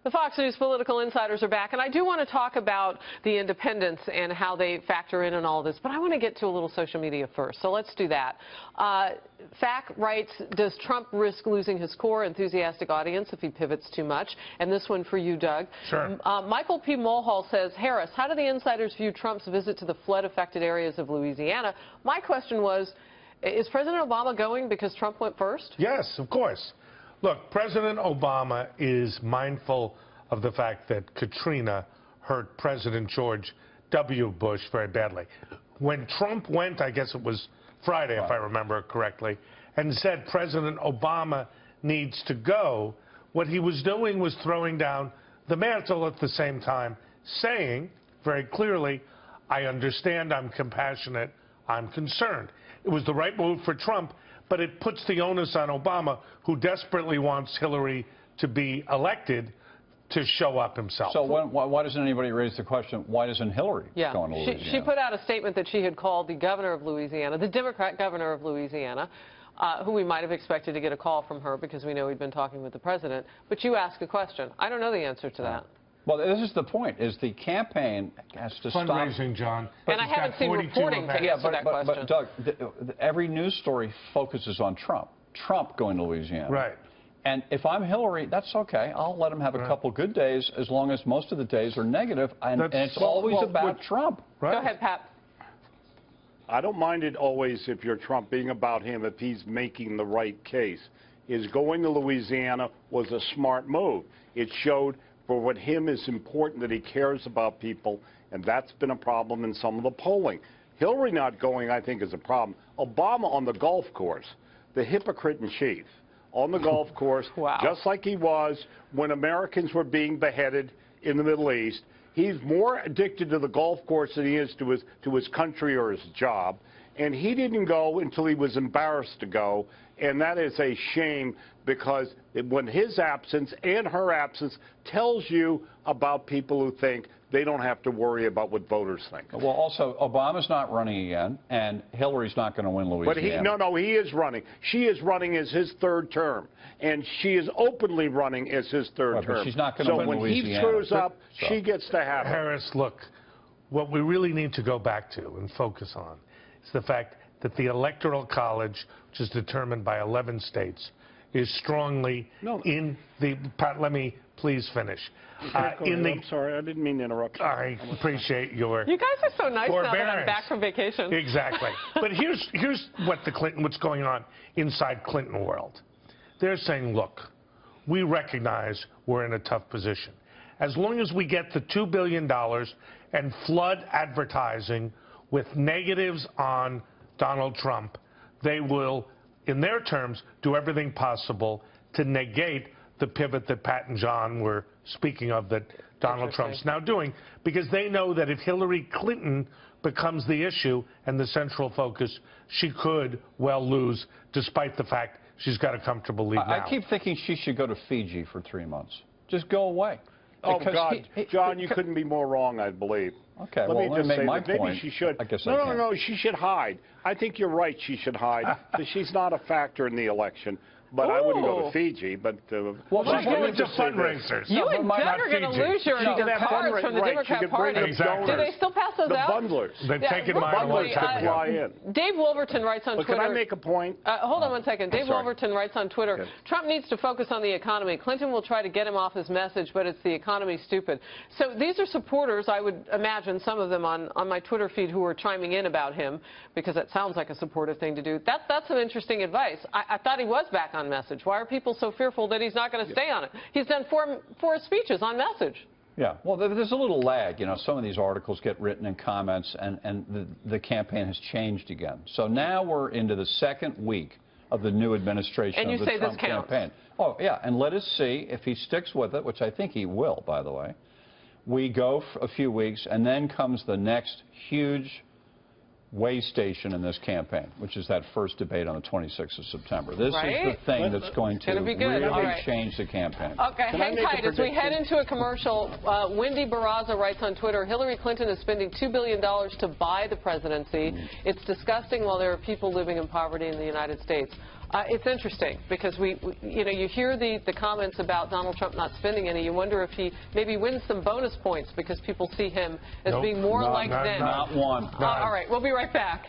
The Fox News political insiders are back, and I do want to talk about the independents and how they factor in all this, but I want to get to a little social media first, so let's do that. FAC writes, does Trump risk losing his core enthusiastic audience if he pivots too much? And this one for you, Doug. Sure. Michael P. Mulhall says, Harris, how do the insiders view Trump's visit to the flood-affected areas of Louisiana? My question was, is President Obama going because Trump went first? Yes, of course. Look, President Obama is mindful of the fact that Katrina hurt President George W. Bush very badly. When Trump went, I guess it was Friday, if I remember correctly, and said President Obama needs to go, what he was doing was throwing down the mantle at the same time, saying very clearly, I understand, I'm compassionate, I'm concerned. It was the right move for Trump, but it puts the onus on Obama, who desperately wants Hillary to be elected, to show up himself. So why doesn't anybody raise the question, why doesn't Hillary go to Louisiana? She put out a statement that she had called the governor of Louisiana, the Democrat governor of Louisiana, who we might have expected to get a call from her because we know we'd been talking with the president. But you ask a question. I don't know the answer to that. Well, this is the point, is the campaign has to stop. Fundraising, John. And I haven't seen reporting to answer that question. But Doug, every news story focuses on Trump. Trump going to Louisiana. Right. And if I'm Hillary, that's okay. I'll let him have a couple good days as long as most of the days are negative. And it's always about Trump. Right. Go ahead, Pat. I don't mind it always if you're Trump being about him if he's making the right case. Is going to Louisiana was a smart move. It showed for what him is important that he cares about people, and that's been a problem in some of the polling. Hillary not going, I think, is a problem. Obama on the golf course, the hypocrite in chief, on the golf course, just like he was when Americans were being beheaded in the Middle East. He's more addicted to the golf course than he is to his country or his job. And he didn't go until he was embarrassed to go. And that is a shame, because when his absence and her absence tells you about people who think they don't have to worry about what voters think. Well, also, Obama's not running again, and Hillary's not going to win Louisiana. But he is running. She is running as his third term, and she is openly running as his third term. But she's not going to win Louisiana. So when he screws up, she gets to have it. Harris, look, what we really need to go back to and focus on is the fact that the Electoral College, which is determined by 11 states, is strongly in the... Pat, let me please finish. I'm sorry, I didn't mean to interrupt you. I appreciate your... You guys are so nice now that I'm back from vacation. Exactly. But here's what's going on inside Clinton world. They're saying, look, we recognize we're in a tough position. As long as we get the $2 billion and flood advertising with negatives on Donald Trump, they will, in their terms, do everything possible to negate the pivot that Pat and John were speaking of that Donald Trump's now doing, because they know that if Hillary Clinton becomes the issue and the central focus, she could well lose, despite the fact she's got a comfortable lead now. I keep thinking she should go to Fiji for 3 months. Just go away. Oh, God. John, you couldn't be more wrong, I believe. Okay, let me just say my that point. Maybe she should. I guess no, she should hide. I think you're right, she should hide, because she's not a factor in the election. But I wouldn't go to Fiji. But well, she's going to fundraisers. You and Doug are going to lose your cards from the Democrat Party. Exactly. Do they still pass those out? The bundlers. They've taken mine a long time ago. Dave Wolverton writes on Twitter. Can I make a point? Hold on one second. Dave Wolverton writes on Twitter, Trump needs to focus on the economy. Clinton will try to get him off his message, but it's the economy, stupid. So these are supporters, I would imagine, some of them on my Twitter feed who are chiming in about him, because that sounds like a supportive thing to do. That's some interesting advice. I thought he was back on message. Why are people so fearful that he's not going to stay on it? He's done four speeches on message. Yeah, well, there's a little lag. You know, some of these articles get written in comments, and the campaign has changed again. So now we're into the second week of the new administration of the Trump campaign. Oh, yeah, and let us see if he sticks with it, which I think he will, by the way. We go for a few weeks, and then comes the next huge way station in this campaign, which is that first debate on the 26th of September. This is the thing that's going to really change the campaign. Okay, hang tight. As we head into a commercial, Wendy Barraza writes on Twitter, Hillary Clinton is spending $2 billion to buy the presidency. It's disgusting while there are people living in poverty in the United States. It's interesting because you hear the comments about Donald Trump not spending any. You wonder if he maybe wins some bonus points because people see him as being more like them. Not one. All right, we'll be right back.